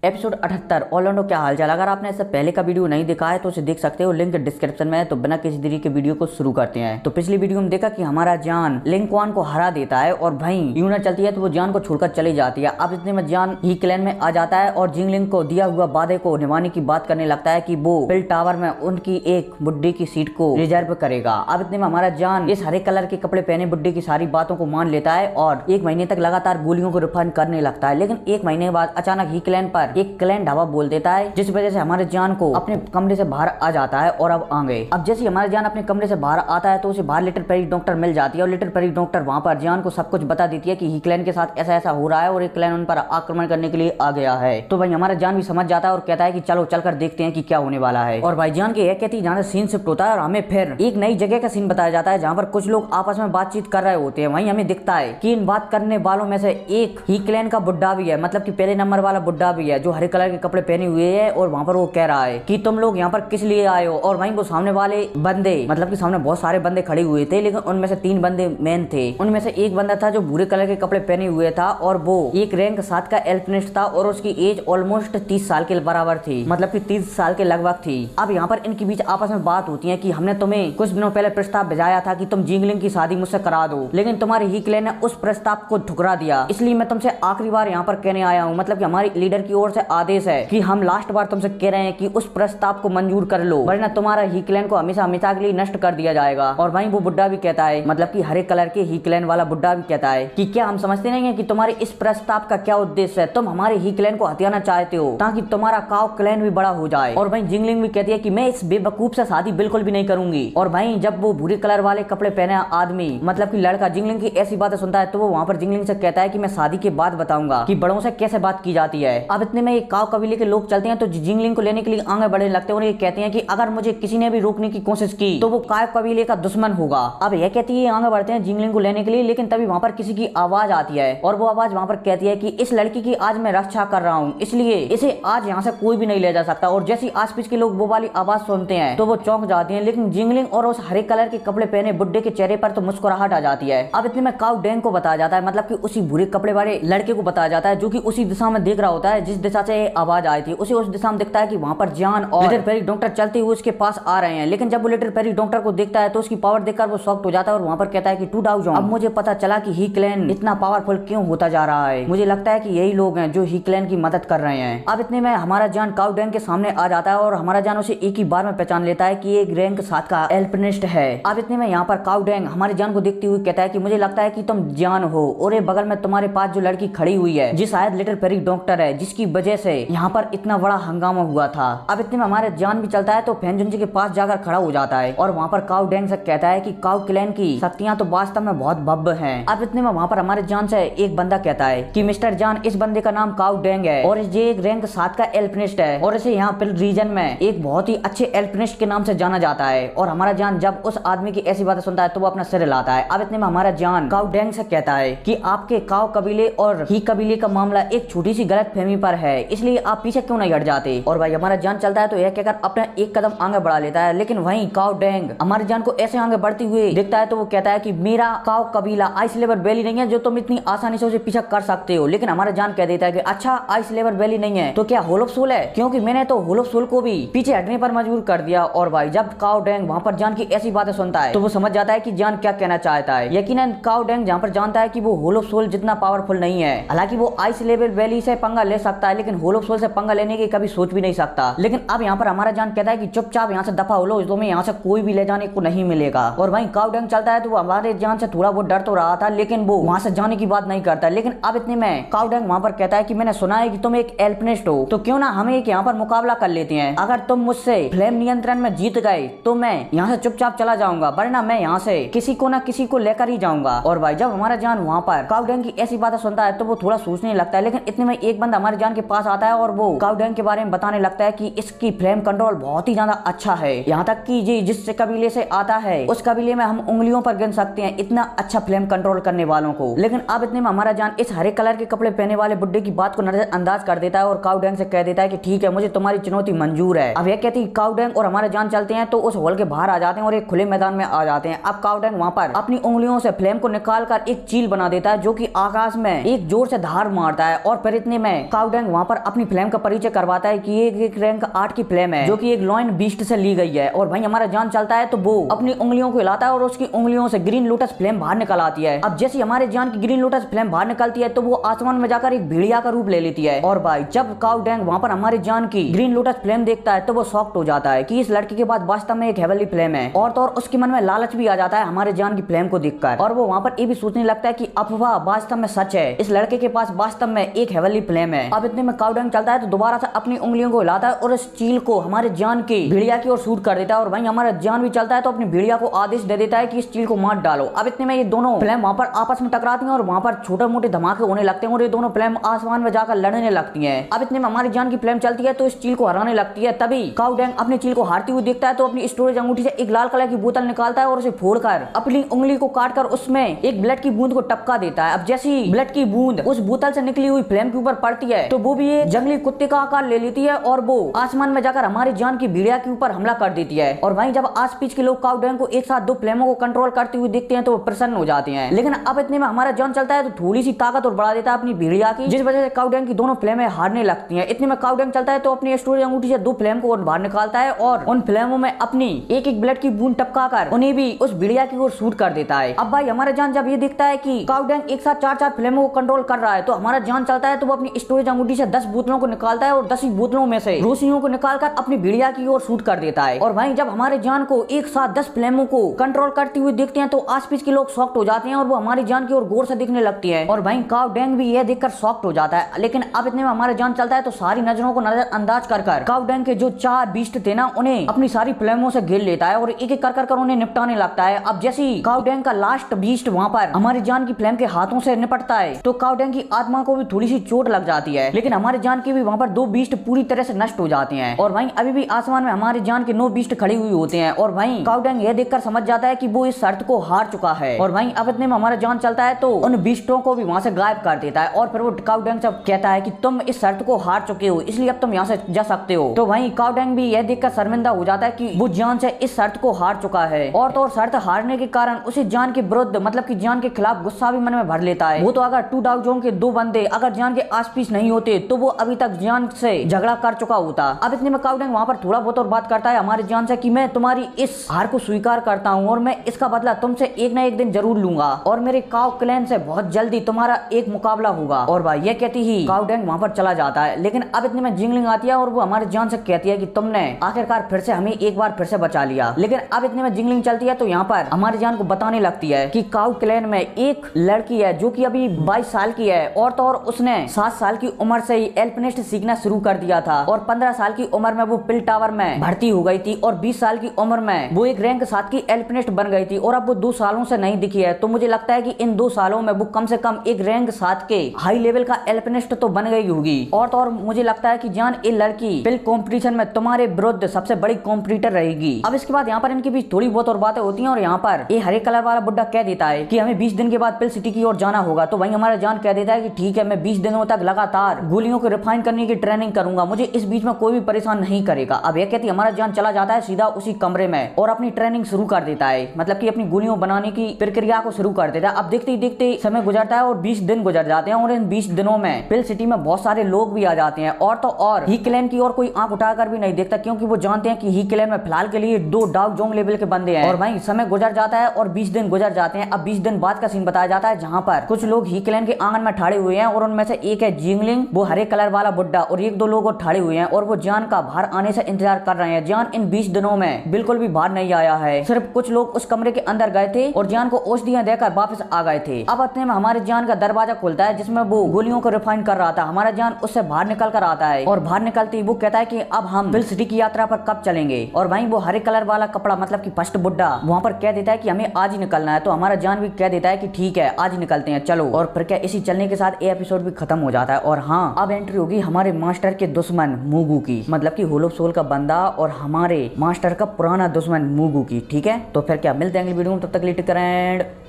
Episode 78 Orlando क्या हालचाल। अगर आपने इससे पहले का वीडियो नहीं देखा है तो उसे देख सकते हो, लिंक डिस्क्रिप्शन में है। तो बिना किसी देरी के वीडियो को शुरू करते हैं। तो पिछली वीडियो में देखा कि हमारा जान लिंग क्वान को हरा देता है और भाई यूना चलती है तो वो जान को छोड़कर चली जाती है। अब इतने में जान ही क्लैन में आ जाता है और जिंगलिंग को दिया हुआ वादे को निभाने की बात करने लगता है कि वो पिल टावर में उनकी एक बुड्ढी की सीट को रिजर्व करेगा। अब इतने में हमारा जान इस हरे कलर के कपड़े पहने बुड्ढी की सारी बातों को मान लेता है और 1 महीने तक लगातार गोलियों को रिफंड करने लगता है। लेकिन 1 महीने बाद अचानक ही क्लैन पर एक क्लैन ढाबा बोल देता है, जिस वजह से हमारे जान को अपने कमरे से बाहर आ जाता है। और अब आ गए। अब जैसे हमारे जान अपने कमरे से बाहर आता है तो उसे बाहर लिटिल पेरी डॉक्टर मिल जाती है और लिटिल पेरी डॉक्टर वहां पर जान को सब कुछ बता देती है कि ही क्लैन के साथ ऐसा ऐसा हो रहा है और एक क्लैन उन पर आक्रमण करने के लिए आ गया है। तो भाई हमारा जान भी समझ जाता है और कहता है कि चलो चलकर देखते हैं कि क्या होने वाला है। और भाई जान के यह कहती जहाँ से सीन शिफ्ट होता है और हमें फिर एक नई जगह का सीन बताया जाता है जहाँ पर कुछ लोग आपस में बातचीत कर रहे होते हैं। वहीं हमें दिखता है कि इन बात करने वालों में से एक ही क्लैन का बुड्ढा भी है, मतलब कि पहले नंबर वाला बुड्ढा भी है जो हरे कलर के कपड़े पहने हुए है। और वहां पर वो कह रहा है कि तुम लोग यहाँ पर किस लिए आए हो। और वहीं वो सामने वाले बंदे, मतलब कि सामने बहुत सारे बंदे खड़े हुए थे लेकिन उनमें से 3 बंदे मेन थे। उनमें से एक बंदा था जो भूरे कलर के कपड़े पहने हुए था और वो एक रैंक 7 का एल्पिनिस्ट था और उसकी एज ऑलमोस्ट 30 साल के बराबर थी, मतलब कि 30 साल के लगभग थी। अब यहाँ पर इनके बीच आपस में बात होती है कि हमने तुम्हें कुछ दिनों पहले प्रस्ताव भेजा था कि तुम जिंगलिंग की शादी मुझसे करा दो, लेकिन तुम्हारे ही क्लैन ने उस प्रस्ताव को ठुकरा दिया। इसलिए मैं तुमसे आखिरी बार यहाँ पर कहने आया हूँ, मतलब कि हमारी लीडर की ओर से आदेश है कि हम लास्ट बार तुमसे कह रहे हैं कि उस प्रस्ताव को मंजूर कर लो, वरना तुम्हारा ही क्लैन को हमेशा हमेशा के लिए नष्ट कर दिया जाएगा। और वहीं वो बुड्ढा भी कहता है, मतलब कि हरे कलर के ही क्लैन वाला बुड्ढा भी कहता है कि क्या हम समझते नहीं है कि तुम्हारे इस प्रस्ताव का क्या उद्देश्य है। तुम हमारे ही क्लैन को हथियाना चाहते हो ताकि तुम्हारा काव क्लैन भी बड़ा हो जाए। और वहीं जिंगलिंग भी कहती है कि मैं इस बेवकूफ से शादी बिल्कुल भी नहीं करूंगी। और वहीं जब वो भूरे कलर वाले कपड़े पहने आदमी, मतलब कि लड़का, जिंगलिंग की ऐसी बातें सुनता है तो वो वहां पर जिंगलिंग से कहता है कि मैं शादी के बाद बताऊंगा कि बड़ों से कैसे बात की जाती है। अब इतने में एक काव कबीले के लोग चलते हैं तो जिंगलिंग को लेने के लिए आगे बढ़ने लगते हैं और ये कहते हैं कि अगर मुझे किसी ने भी रोकने की कोशिश की तो वो काव कबीले का दुश्मन होगा। अब यह कहती है आगे बढ़ते हैं जिंगलिंग को लेने के लिए, लेकिन तभी वहां पर किसी की आवाज आती है और वो आवाज वहां पर कहती है कि इस लड़की की आज मैं रक्षा कर रहा हूँ, इसलिए इसे आज यहाँ से कोई भी नहीं ले जा सकता। और जैसे आस पास के लोग वो वाली आवाज सुनते हैं तो वो चौंक जाते हैं, लेकिन जिंगलिंग और उस हरे कलर के कपड़े पहने बुड्ढे के चेहरे पर तो मुस्कुराहट आ जाती है। अब इतने में काव डैंग को बताया जाता है, मतलब कि उसी भूरे कपड़े वाले लड़के को बताया जाता है जो कि उसी दिशा में देख रहा होता है जिस दिशा से आवाज आई थी। उसे उस दिशा में दिखता है कि वहां पर जान और लिटिल पेरी डॉक्टर चलते हुए उसके पास आ रहे हैं। लेकिन जब वो लिटिल पेरी डॉक्टर को देखता है तो उसकी पावर देखकर वो शॉक्ड हो जाता है और वहां पर कहता है कि टू डाउ जॉन, अब मुझे पता चला कि ही क्लैन इतना पावरफुल क्यों होता जा रहा है। मुझे लगता है कि यही लोग हैं जो ही क्लैन की मदद कर रहे हैं। अब इतने में हमारा जान काव डैंग के सामने आ जाता है और हमारा जान उसे एक ही बार में पहचान लेता है कि एक रैंक 7 का एल्पिनिस्ट है। अब इतने में यहाँ पर काव डैंग हमारे जान को देखते हुए कहता है कि मुझे लगता है कि तुम जान हो और ये बगल में तुम्हारे पास जो लड़की खड़ी हुई है जी शायद लिटिल पेरी डॉक्टर है, जिसकी वजह से यहाँ पर इतना बड़ा हंगामा हुआ था। अब इतने में हमारे जान भी चलता है तो फैनजुन जी के पास जाकर खड़ा हो जाता है और वहाँ पर काव डैंग से कहता है कि काव क्लैन की शक्तियां तो वास्तव में बहुत भव्य हैं। अब इतने में वहाँ पर हमारे जान से एक बंदा कहता है कि मिस्टर जान, इस बंदे का नाम काव डैंग है और ये एक रैंक 7 का एल्पिनिस्ट है और इसे यहाँ पिल रीजन में एक बहुत ही अच्छे एल्पिनिस्ट के नाम से जाना जाता है। और हमारा जान जब उस आदमी की ऐसी बातें सुनता है तो वो अपना सिर हिलाता है। अब इतने में हमारा जान काव डैंग से कहता है कि आपके काव कबीले और ही कबीले का मामला एक छोटी सी गलत फहमी पर है, इसलिए आप पीछे क्यों नहीं हट जाते। और भाई हमारा जान चलता है तो यह कहकर अपना एक कदम आगे बढ़ा लेता है, लेकिन वहीं काव डैंग हमारे जान को ऐसे आगे बढ़ते हुए दिखता है तो वो कहता है कि मेरा काव कबीला आइस लेवर वैली नहीं है जो तुम इतनी आसानी से उसे पीछा कर सकते हो। लेकिन हमारा जान कह देता है कि अच्छा आइस लेवर वैली नहीं है तो क्या होल ऑफ सोल है, क्योंकि मैंने तो होल ऑफ सोल को भी पीछे हटने पर मजबूर कर दिया। और भाई जब काव डैंग वहां पर जान की ऐसी बातें सुनता है तो वो समझ जाता है कि जान क्या कहना चाहता है। यकीनन काव डैंग जहां पर जानता है कि वो होल ऑफ सोल जितना पावरफुल नहीं है, हालांकि वो आइस लेवल वैली से पंगा ले सकता है लेकिन होल ऑफ सोल से पंगा लेने की कभी सोच भी नहीं सकता। लेकिन अब यहाँ पर हमारा जान कहता है कि चुपचाप यहाँ से दफा हो लो, तुम्हें यहाँ से कोई भी ले जाने को नहीं मिलेगा। और वहीं काव डैंग चलता है तो हमारे जान से थोड़ा वो डर तो रहा था लेकिन वो वहां से जाने की बात नहीं करता। लेकिन अब इतने में काव डैंग वहां पर कहता है कि मैंने सुना है कि तुम एक एल्पिनिस्ट हो, तो क्यों ना हम एक यहाँ पर मुकाबला कर लेते हैं। अगर तुम मुझसे फ्लेम नियंत्रण में जीत गए तो मैं यहाँ से चुपचाप चला जाऊंगा, वरना मैं यहाँ से किसी को ना किसी को लेकर ही जाऊंगा। और भाई जब हमारा जान वहां पर काव डैंग की ऐसी बातें सुनता है तो वो थोड़ा सोचने लगता है। लेकिन इतने में एक बंदा हमारे जान के पास आता है और वो काव डैंग के बारे में बताने लगता है कि इसकी फ्लेम कंट्रोल बहुत ही ज्यादा अच्छा है, यहाँ तक कि जी जिस कबीले से आता है उस कबीले में हम उंगलियों पर गिन सकते हैं इतना अच्छा फ्लेम कंट्रोल करने वालों को। लेकिन अब इतने में हमारा जान इस हरे कलर के कपड़े पहने वाले बुड्ढे की बात को नजरअंदाज कर देता है और काव डैंग से कह देता है कि ठीक है, मुझे तुम्हारी चुनौती मंजूर है। अब यह कहती काव डैंग और हमारे जान चलते हैं तो उस हॉल के बाहर आ जाते हैं और एक खुले मैदान में आ जाते हैं। अब काव डैंग वहां पर अपनी उंगलियों से फ्लेम को निकाल कर एक चील बना देता है जो कि आकाश में एक जोर से धार मारता है और फिर इतने में काव डैंग डैंग वहाँ पर अपनी फ्लेम का परिचय करवाता है कि ये एक रैंक 8 की फ्लेम है जो कि एक लॉयन बीस्ट से ली गई है। और भाई हमारा जान चलता है तो वो अपनी उंगलियों को हिलाता है और उसकी उंगलियों से ग्रीन लोटस फ्लेम बाहर निकल आती है। अब जैसे हमारे जान की ग्रीन लोटस फ्लेम बाहर निकलती है तो वो आसमान में जाकर एक भेड़िया का रूप ले लेती है। और भाई जब काऊ डैंग वहाँ पर हमारे जान की ग्रीन लोटस फ्लेम देखता है तो वो शॉक्ड हो जाता है कि इस लड़के के पास वास्तव में एक हेवनली फ्लेम है। और तो और उसके मन में लालच भी आ जाता है हमारे जान की फ्लेम को देखकर, और वो वहाँ पर ये भी सोचने लगता है कि अफवाह वास्तव में सच है, इस लड़के के पास वास्तव में एक हेवनली फ्लेम है। अब इतने में काऊ डैंग चलता है तो दोबारा से अपनी उंगलियों को हिलाता है और इस चील को हमारे जान की भेड़िया की ओर शूट कर देता है। और वहीं हमारा जान भी चलता है तो अपनी भेड़िया को आदेश दे देता है कि इस चील को मार डालो। अब इतने में ये दोनों फ्लेम वहाँ पर आपस में टकराती हैं और वहाँ पर छोटे मोटे धमाके होने लगते हैं और ये दोनों फ्लेम आसमान में जाकर लड़ने लगती हैं। अब इतने में हमारी जान की फ्लेम चलती है तो इस चील को हराने लगती है। तभी काऊ डैंग अपनी चील को हारती हुई देखता है तो अपनी स्टोरेज अंगूठी से एक लाल कलर की बोतल निकालता है और उसे फोड़कर अपनी उंगली को काटकर उसमें एक ब्लड की बूंद को टपका देता है। अब जैसी ब्लड की बूंद उस बोतल से निकली हुई फ्लेम के ऊपर पड़ती है तो वो भी एक जंगली कुत्ते का आकार ले लेती है और वो आसमान में जाकर हमारी जान की भेड़िया के ऊपर हमला कर देती है। और वहीं जब आस पीछ के लोग काऊ डैंग को एक साथ दो फ्लेमों को कंट्रोल करते हुए देखते हैं तो वो प्रसन्न हो जाते हैं। लेकिन अब इतने में हमारा जान चलता है तो थोड़ी सी ताकत और बढ़ा देता है अपनी भेड़िया की, जिस वजह से काऊ डैंग की दोनों फ्लेमें हारने लगती हैं। इतने में काऊ डैंग चलता है तो अपनी स्टोरेज अंगूठी से दो फ्लेम को बाहर निकालता है और उन फ्लेमों में अपनी एक एक ब्लड की बूंद टपका कर उन्हें भी उस भेड़िया की ओर शूट कर देता है। अब भाई हमारा जान जब ये देखता है कि काऊ डैंग एक साथ चार चार फ्लेमों को कंट्रोल कर रहा है तो हमारा जान चलता है तो वो अपनी स्टोरेज अंगूठी से 10 बोतलों को निकालता है और 10 ही बोतलों में से रोशनियों को निकालकर अपनी भेड़िया की ओर शूट कर देता है। और वहीं जब हमारे जान को एक साथ 10 फ्लेमों को कंट्रोल करते हुए देखते हैं तो आसपास के लोग शॉक्ड हो जाते हैं और वो हमारी जान की ओर गौर से देखने लगती है। और वहीं काऊ डैंग भी यह देखकर शॉक्ड हो जाता है। लेकिन अब इतने में हमारे जान चलता है तो सारी नजरों को नजरअंदाज कर काऊ डैंग के जो 4 बीस्ट थे ना उन्हें अपनी सारी फ्लेमों से घेर लेता है और एक एक कर उन्हें निपटाने लगता है। अब जैसी काऊ डैंग का लास्ट बीस्ट वहाँ पर हमारी जान की फ्लेम के हाथों से निपटता है तो काऊ डैंग की आत्मा को भी थोड़ी सी चोट लग जाती है। लेकिन हमारे जान की भी वहाँ पर 2 बीस्ट पूरी तरह से नष्ट हो जाते हैं। और वहीं अभी भी आसमान में हमारे जान के 9 बीस्ट खड़ी हुई होते हैं। और वहीं काऊ डैंग यह देखकर समझ जाता है कि वो इस शर्त को हार चुका है। और वहीं अब इतने में हमारा जान चलता है तो उन बीस्टों को भी वहाँ से गायब कर देता है। और फिर वो काऊ डैंग से कहता है कि तुम इस शर्त को हार चुके हो इसलिए अब तुम यहाँ से जा सकते हो। तो वहीं काऊ डैंग भी यह देखकर शर्मिंदा हो जाता है कि वो जान से इस शर्त को हार चुका है। और तो और शर्त हारने के कारण उसे जान के विरुद्ध मतलब कि जान के खिलाफ गुस्सा भी मन में भर लेता है। वो तो अगर 2 डाउ जोन के 2 बंदे अगर जान के आस पीस नहीं होते तो वो अभी तक जान से झगड़ा कर चुका होता। अब इतने में काऊ डैंग वहाँ पर थोड़ा बहुत और बात करता है हमारे जान से कि मैं तुम्हारी इस हार को स्वीकार करता हूँ और मैं इसका बदला तुमसे एक न एक दिन जरूर लूंगा और मेरे काऊ क्लैन से बहुत जल्दी तुम्हारा एक मुकाबला होगा। और भाई ये कहती ही काऊ डैंग वहाँ पर चला जाता है। लेकिन अब इतने में जिंगलिंग आती है और वो हमारे जान से कहती है कि तुमने आखिरकार फिर से हमें एक बार फिर से बचा लिया। लेकिन अब इतने में जिंगलिंग चलती है तो यहाँ पर हमारे जान को बताने लगती है कि काऊ क्लैन में एक लड़की है जो कि अभी 22 साल की है और तो और उसने 7 साल की उम्र से ही एल्पिनिस्ट सीखना शुरू कर दिया था और 15 साल की उम्र में वो पिल टावर में भर्ती हो गई थी और 20 साल की उम्र में वो एक रैंक 7 की एल्पिनिस्ट बन गई थी और अब वो 2 सालों से नहीं दिखी है। तो मुझे लगता है कि इन 2 सालों में वो कम से कम एक रैंक 7 के हाई लेवल का एल्पिनिस्ट तो बन गई होगी। और तो और मुझे लगता है कि जान ये लड़की पिल कॉम्पिटिशन में तुम्हारे विरुद्ध सबसे बड़ी कॉम्पिटिटर रहेगी। अब इसके बाद यहाँ पर इनकी बीच थोड़ी बहुत और बातें होती है और यहाँ पर ये हरे कलर वाला बुड्ढा कह देता है कि हमें 20 दिन के बाद पिल सिटी की ओर जाना होगा। तो वहीं हमारा जान कह देता है कि ठीक है मैं 20 दिनों तक लगातार गोलियों को रिफाइन करने की ट्रेनिंग करूंगा, मुझे इस बीच में कोई भी परेशान नहीं करेगा। अब यह कहती हमारा जान चला जाता है सीधा उसी कमरे में और अपनी ट्रेनिंग शुरू कर देता है, मतलब कि अपनी गोलियों बनाने की प्रक्रिया को शुरू कर देता है। अब देखते ही देखते समय गुजरता है और 20 दिन गुजर जाते हैं और इन 20 दिनों में पिल सिटी में बहुत सारे लोग भी आ जाते हैं। और तो और ही क्लैन की ओर कोई आंख उठाकर भी नहीं देखता क्योंकि वो जानते हैं कि ही क्लैन में फिलहाल के लिए 2 डाउ जोंग लेवल के बंदे हैं। और वहीं समय गुजर जाता है और 20 दिन गुजर जाते हैं। अब 20 दिन बाद का सीन बताया जाता है जहाँ पर कुछ लोग ही क्लैन के आंगन में ठाड़े हुए हैं और उनमें से एक है जिंगलिंग, वो हरे कलर वाला बुड्ढा, और 1-2 लोग और ठाड़े हुए हैं और वो जान का बाहर आने से इंतजार कर रहे हैं। जान इन 20 दिनों में बिल्कुल भी बाहर नहीं आया है, सिर्फ कुछ लोग उस कमरे के अंदर गए थे और जान को औषधियां देकर वापस आ गए थे। अब इतने में हमारे जान का दरवाजा खुलता है जिसमें वो गोलियों को रिफाइन कर रहा था। हमारा जान उससे बाहर निकल कर आता है और बाहर निकलते ही वो कहता है कि अब हम पिल सिटी की यात्रा पर कब चलेंगे। और वहीं वो हरे कलर वाला कपड़ा मतलब कि फर्स्ट बुड्ढा वहाँ पर कह देता है कि हमें आज ही निकलना है। तो हमारा जान भी कह देता है कि ठीक है आज ही निकलते हैं चलो। और फिर क्या इसी चलने के साथ ये एपिसोड भी खत्म हो जाता है। और हाँ अब एंट्री होगी हमारे मास्टर के दुश्मन मूगू की, मतलब कि होल ऑफ सोल का बंदा और हमारे मास्टर का पुराना दुश्मन मूगू की। ठीक है तो फिर क्या मिलते हैं अगली वीडियो में, तब तक टेक केयर एंड